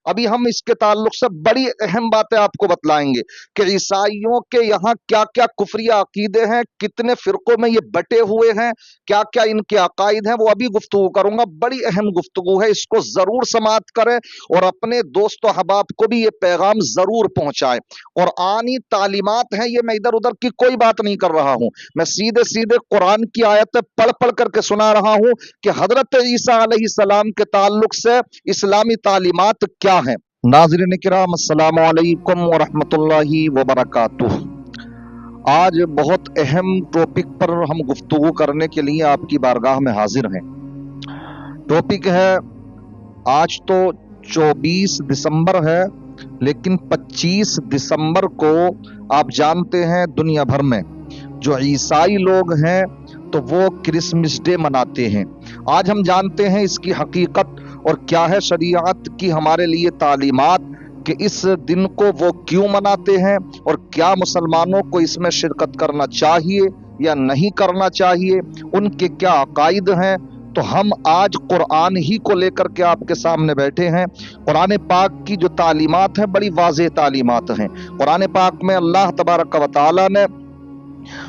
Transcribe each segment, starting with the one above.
अभी हम इसके ताल्लुक से बड़ी अहम बातें आपको बतलाएंगे कि ईसाइयों के यहाँ क्या क्या कुफरिया अकीदे हैं, कितने फिरकों में ये बटे हुए हैं, क्या क्या इनके अकायद हैं, वो अभी गुफ्तगू करूंगा। बड़ी अहम गुफ्तगू है, इसको जरूर समाअत करें और अपने दोस्त अहबाब को भी ये पैगाम जरूर पहुंचाएं। और आनी तालीमात हैं ये, मैं इधर उधर की कोई बात नहीं कर रहा हूं, मैं सीधे सीधे कुरान की आयतें पढ़ पढ़ करके सुना रहा हूं कि हजरत ईसा अलैहिस्सलाम के ताल्लुक से इस्लामी तालीमात क्या हैं। नाज़रीन किराम, अस्सलामु अलैकुम व रहमतुल्लाहि व बरकातुहू। आज बहुत अहम टॉपिक पर हम गुफ्तगू करने के लिए आपकी बारगाह में हाजिर हैं। टॉपिक है, आज तो 24 दिसंबर है, लेकिन 25 दिसंबर को आप जानते हैं दुनिया भर में जो ईसाई लोग हैं तो वो क्रिसमस डे मनाते हैं। आज हम जानते हैं इसकी हकीकत और क्या है शरीयत की हमारे लिए तालीमात कि इस दिन को वो क्यों मनाते हैं और क्या मुसलमानों को इसमें शिरकत करना चाहिए या नहीं करना चाहिए, उनके क्या अकायद हैं। तो हम आज कुरान ही को लेकर के आपके सामने बैठे हैं। कुरान पाक की जो तालीमात हैं बड़ी वाज़ेह तालीमात हैं। कुरान पाक में अल्लाह तबारक व तआला ने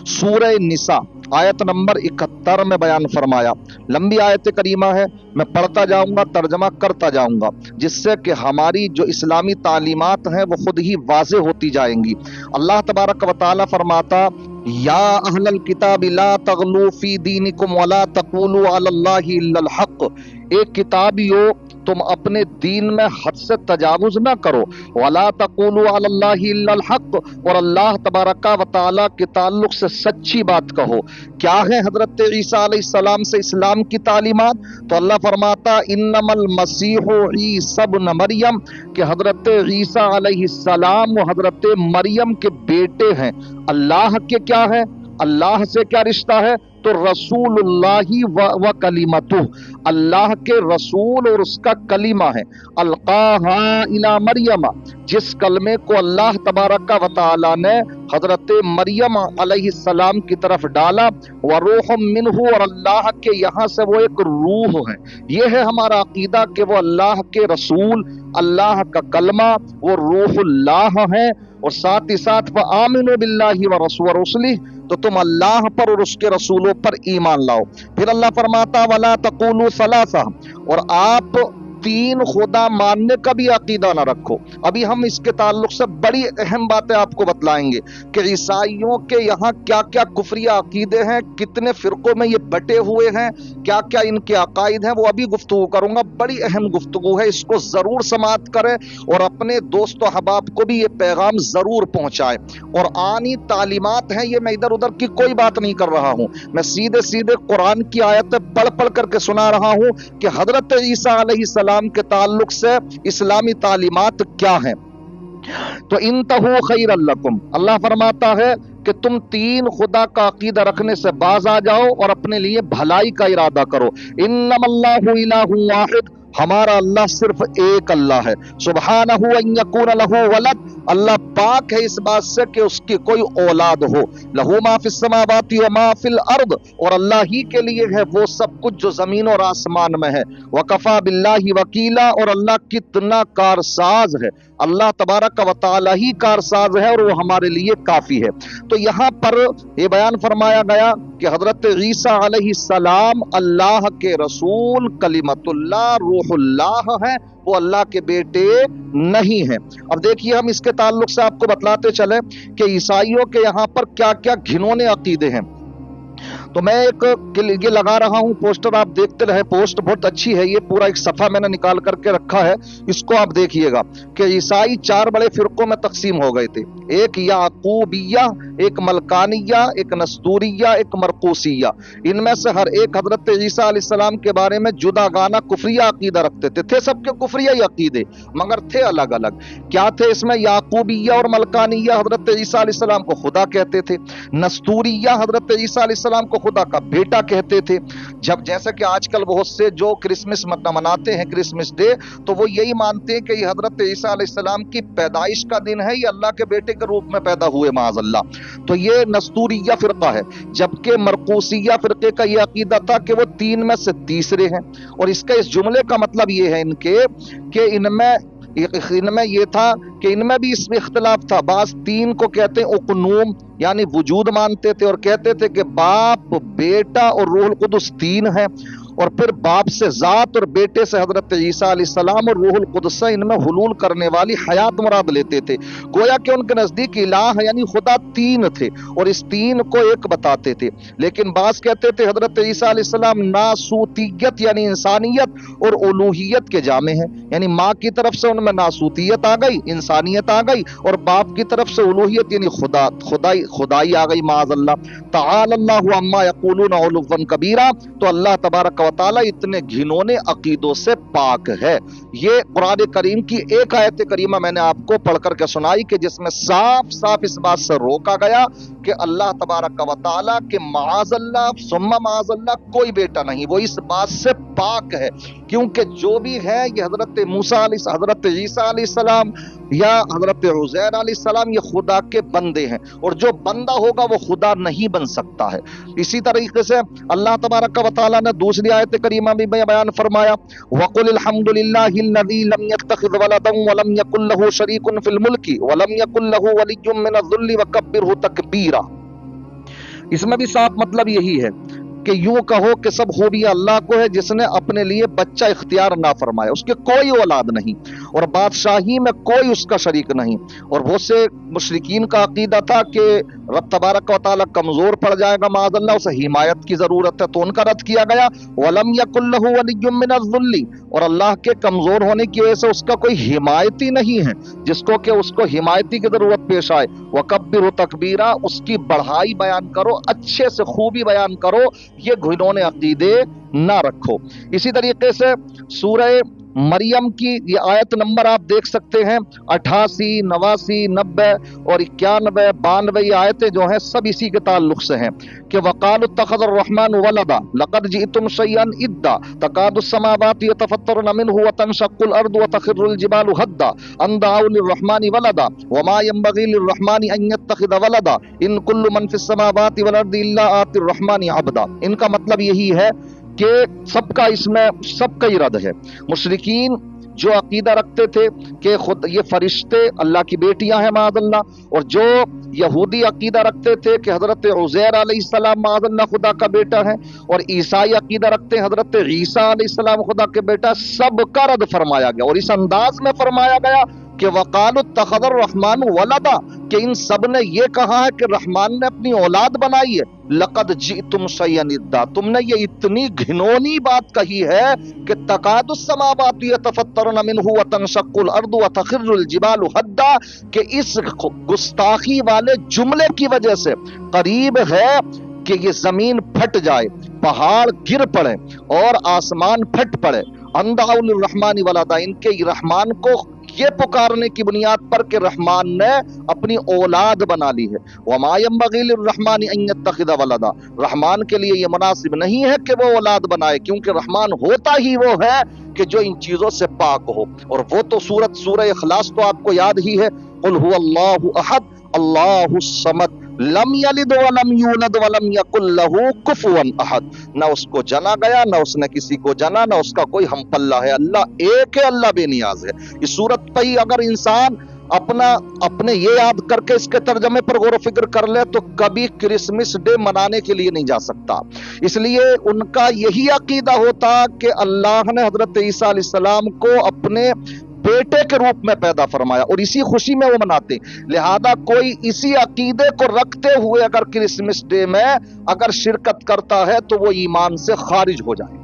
सूरह निसा आयत नंबर 71 में बयान फरमाया। लंबी आयत करीमा है, मैं पढ़ता जाऊंगा, तर्जमा करता जाऊंगा, जिससे कि हमारी जो इस्लामी तालीमात हैं वो खुद ही वाज़ेह होती जाएंगी। अल्लाह तबारक व तआला फरमाता, या अहलल किताबी ला तगलू फी दीनिकुम वला तक़ूलू अलल्लाहि इल्लल हक़। एक किताबियों, तुम अपने दीन में हद से तजावुज ना करो। वला तक़ूलू अलल्लाहि इल्लल हक़, और अल्लाह तबारक व तआला के ताल्लुक से सच्ची बात कहो। क्या है हजरत ईसा अलैहिस्सलाम से इस्लाम की तालीमात? तो अल्लाह फरमाता, इन्नमल मसीहु ईसा इब्न मरियम, कि हजरत ईसा अलैहिस्सलाम वो हजरत मरियम के बेटे हैं। अल्लाह के क्या है, अल्लाह से क्या रिश्ता है? तो रसूलुल्लाही व कलिमतुह, अल्लाह के रसूल और उसका कलीमा है। अलकाहा इला मरियमा, जिस कलमे को अल्लाह तबारक व तआला ने हजरत मरियम अलैहिस्सलाम की तरफ डाला। व रूहुम मिन्हु, और अल्लाह के यहाँ से वो एक रूह है। ये है हमारा अकीदा कि वो अल्लाह के रसूल, अल्लाह का कलमा, वो रूहुल्लाह है। और साथ ही साथ व आमिनु बिल्लाहि व रसूलिही, तो तुम अल्लाह पर और उसके रसूलों पर ईमान लाओ। फिर अल्लाह फरमाता, वला तक़ूलू सलासा, और आप तीन खुदा मानने का भी अकीदा ना रखो। अभी हम इसके ताल्लुक से बड़ी अहम बातें आपको बतलाएंगे कि ईसाइयों के यहाँ क्या क्या कुफरिया अकीदे हैं, कितने फिरकों में ये बटे हुए हैं, क्या क्या इनके अकायद हैं, वो अभी गुफ्तगू करूंगा। बड़ी अहम गुफ्तगू है, इसको जरूर समाअत करें और अपने दोस्त अहबाब को भी ये पैगाम जरूर पहुंचाएं। और आनी तालीमात हैं ये, मैं इधर उधर की कोई बात नहीं कर रहा हूं, मैं सीधे सीधे कुरान की आयतें पढ़ पढ़ करके सुना रहा हूं कि हजरत ईसा अलैहिस्सलाम के ताल्लुक से इस्लामी तालीमात क्या हैं। तो इंतहू खैरल लकुम, अल्लाह फरमाता है कि तुम तीन खुदा का अकीदा रखने से बाज आ जाओ और अपने लिए भलाई का इरादा करो। इन्नमल्लाहु इलाहुन वाहिद, हमारा अल्लाह सिर्फ एक अल्लाह है। सुब्हानहु अन यकून लहू वलद, अल्लाह पाक है इस बात से कि उसकी कोई औलाद हो। लहू मा फिस समावाति व मा फिल अर्द, और अल्लाह ही के लिए है वो सब कुछ जो जमीन और आसमान में है। वकफा बिल्लाहि वकीला, और अल्लाह कितना कारसाज है। अल्लाह तबारक व तआला ही कारसाज है और वो हमारे लिए काफी है। तो यहाँ पर ये बयान फरमाया गया कि हजरत ईसा अलैहिस्सलाम अल्लाह के रसूल, कलिमतुल्लाह, रूहुल्लाह है, वो अल्लाह के बेटे नहीं है। अब देखिए, हम इसके ताल्लुक से आपको बतलाते चले कि ईसाइयों के यहाँ पर क्या क्या घिनौने अकीदे हैं। तो मैं एक ये लगा रहा हूं पोस्टर, आप देखते रहे, पोस्ट बहुत अच्छी है, ये पूरा एक सफा मैंने निकाल करके रखा है, इसको आप देखिएगा कि ईसाई चार बड़े फिरकों में तकसीम हो गए थे। एक याकूबिया, एक मलकानिया, एक नस्तूरिया, एक मरकूसिया। इनमें से हर एक हजरत ईसा अलैहिस्सलाम के बारे में जुदागाना कुफरिया अकीदा रखते थे सबके कुफरिया अकीदे, मगर थे अलग अलग। क्या थे इसमें? याकूबिया और मलकानिया हजरत ईसा अलैहिस्सलाम को खुदा कहते थे। नस्तूरिया हजरत ईसा अलैहिस्सलाम को खुदा का बेटा कहते थे। जब जैसे कि आजकल बहुत से जो क्रिसमस मनाते हैं, क्रिसमस डे, तो वो यही मानते हैं कि ये हजरत ईसा अलैहिस्सलाम की पैदाइश का दिन है, ये अल्लाह के बेटे के रूप में पैदा हुए माअज़ल्लाह। तो ये नस्तूरिया फिरका है। जबकि मरकूसिया फिरके का ये अकीदा था कि वो तीन में से तीसरे हैं। और इसका इस जुमले का मतलब ये है इनके कि इनमें ان میں یہ تھا کہ ان میں بھی اس میں اختلاف تھا. بعض تین کو کہتے ہیں اقنوم یعنی وجود مانتے تھے اور کہتے تھے کہ باپ بیٹا اور روح القدس تین ہیں, اور پھر باپ سے ذات اور بیٹے سے حضرت عیسیٰ علیہ السلام اور روح القدس سے ان میں حلول کرنے والی حیات مراد لیتے تھے. گویا کہ ان کے نزدیک الہ یعنی خدا تین تھے اور اس تین کو ایک بتاتے تھے. لیکن بعض کہتے تھے حضرت عیسیٰ علیہ السلام ناسوتیت یعنی انسانیت اور الوہیت کے جامع ہیں, یعنی ماں کی طرف سے ان میں ناسوتیت آ گئی, انسانیت آ گئی, اور باپ کی طرف سے الوہیت یعنی خدائی آ گئی معاذ اللہ. تعالی اللہ عما یقولون علوا کبیرا, تو اللہ تبارک و تعالی اتنے گھنونے عقیدوں سے پاک ہے. یہ قرآن کریم کی ایک آیت کریمہ میں نے آپ کو پڑھ کر کے سنائی کہ جس میں صاف صاف اس بات سے روکا گیا کہ اللہ تبارک و تعالی کے معاذ اللہ ثم معاذ اللہ کوئی بیٹا نہیں, وہ اس بات سے پاک ہے. کیونکہ جو بھی ہے یہ حضرت موسیٰ علیہ حضرت عیسیٰ علیہ السلام یا حضرت عزیر علیہ السلام یہ خدا کے بندے ہیں, اور جو بندہ ہوگا وہ خدا نہیں بن سکتا ہے. اسی طریقے سے اللہ تبارک و تعالیٰ نے دوسری آیت کریمہ بھی بیان فرمایا وَقُلِ الْحَمْدُ لِلَّهِ الَّذِي لَمْ يَتَّخِذْ وَلَدًا وَلَمْ يَكُنْ لَهُ شَرِيكٌ فِي الْمُلْكِ وَلَمْ يَكُنْ لَهُ وَلِيٌّ مِّنَ الذُّلِّ وَكَبِّرْهُ تَكْبِيرًا. اس میں بھی صاف مطلب یہی ہے کہ یوں کہو کہ سب خوبیاں اللہ کو ہے جس نے اپنے لیے بچہ اختیار نہ فرمایا, اس کے کوئی اولاد نہیں اور بادشاہی میں کوئی اس کا شریک نہیں. اور بہت سے مشرکین کا عقیدہ تھا کہ رب تبارک و تعالیٰ کمزور پڑ جائے گا معاذ اللہ, اسے حمایت کی ضرورت ہے, تو ان کا رد کیا گیا وَلَمْ يَكُنْ لَهُ وَلِيٌّ مِّنَ الذُّلِّ, اور اللہ کے کمزور ہونے کی وجہ سے اس کا کوئی حمایتی نہیں ہے جس کو کہ اس کو حمایتی کی ضرورت پیش آئے. وَكَبِّرْهُ تَكْبِيرًا, اس کی بڑھائی بیان کرو, اچھے سے خوبی بیان کرو, یہ گھنونے عقیدے نہ رکھو. اسی طریقے سے سورہ مریم کی یہ آیت نمبر آپ دیکھ سکتے ہیں 88, 89, 90 اور 91, 92 یہ آیتیں جو ہیں سب اسی کے تعلق سے ہیں کہ وَقَالُوا اتَّخَذَ الرَّحْمَنُ وَلَدًا لَقَدْ جِئْتُمْ شَيْئًا إِدًّا تَكَادُ السَّمَاوَاتُ يَتَفَطَّرْنَ مِنْهُ وَتَنشَقُّ الْأَرْضُ وَتَخِرُّ الْجِبَالُ هَدًّا أَن دَعَوْا لِلرَّحْمَنِ وَلَدًا وَمَا يَنبَغِي لِلرَّحْمَنِ أَن يَتَّخِذَ وَلَدًا إِن كُلُّ مَن فِي السَّمَاوَاتِ وَالْأَرْضِ إِلَّا آتِي الرَّحْمَنِ عَبْدًا. ان کا مطلب یہی ہے کہ سب کا اس میں سب کا ہی رد ہے. مشرکین جو عقیدہ رکھتے تھے کہ خود یہ فرشتے اللہ کی بیٹیاں ہیں معاذ اللہ, اور جو یہودی عقیدہ رکھتے تھے کہ حضرت عزیر علیہ السلام معاذ اللہ خدا کا بیٹا ہے, اور عیسائی عقیدہ رکھتے ہیں حضرت عیسیٰ علیہ السلام خدا کے بیٹا, سب کا رد فرمایا گیا. اور اس انداز میں فرمایا گیا کہ وَقَالُوا اتَّخَذَ الرَّحْمَنُ وَلَدًا, کہ ان سب نے یہ کہا ہے کہ رحمان نے اپنی اولاد بنائی ہے. لَقَدْ جِئْتُمْ شَيْئًا إِدًّا, تم نے یہ اتنی گھنونی بات کہی ہے کہ تَكَادُ السَّمَاوَاتُ يَتَفَطَّرْنَ مِنْهُ وَتَنشَقُّ الْأَرْضُ وَتَخِرُّ الْجِبَالُ هَدًّا, کہ اس گستاخی والے جملے کی وجہ سے قریب ہے کہ یہ زمین پھٹ جائے, پہاڑ گر پڑے اور آسمان پھٹ پڑے. أَن دَعَوْا لِلرَّحْمَنِ وَلَدًا, ان کے رحمان کو یہ پکارنے کی بنیاد پر کہ رحمان نے اپنی اولاد بنا لی ہے. وَمَا يَنبَغِي لِلرَّحْمَنِ أَن يَتَّخِذَ وَلَدًا, رحمان کے لیے یہ مناسب نہیں ہے کہ وہ اولاد بنائے, کیونکہ رحمان ہوتا ہی وہ ہے کہ جو ان چیزوں سے پاک ہو. اور وہ تو سورہ اخلاص تو آپ کو یاد ہی ہے, قُلْ هُوَ اللَّهُ أَحَدٌ اللَّهُ الصَّمَدُ لم یلد ولم یولد ولم یکن لہ کفوا احد. نہ اس کو جنا گیا, نہ اس نے کسی کو جنا, نہ اس کا کوئی ہم پلہ ہے. اللہ ایک ہے, اللہ بے نیاز ہے. اس صورت پہ ہی اگر انسان اپنے یہ یاد کر کے اس کے ترجمے پر غور و فکر کر لے تو کبھی کرسمس ڈے منانے کے لیے نہیں جا سکتا. اس لیے ان کا یہی عقیدہ ہوتا کہ اللہ نے حضرت عیسیٰ علیہ السلام کو اپنے بیٹے کے روپ میں پیدا فرمایا اور اسی خوشی میں وہ مناتے. لہذا کوئی اسی عقیدے کو رکھتے ہوئے اگر کرسمس ڈے میں اگر شرکت کرتا ہے تو وہ ایمان سے خارج ہو جائے.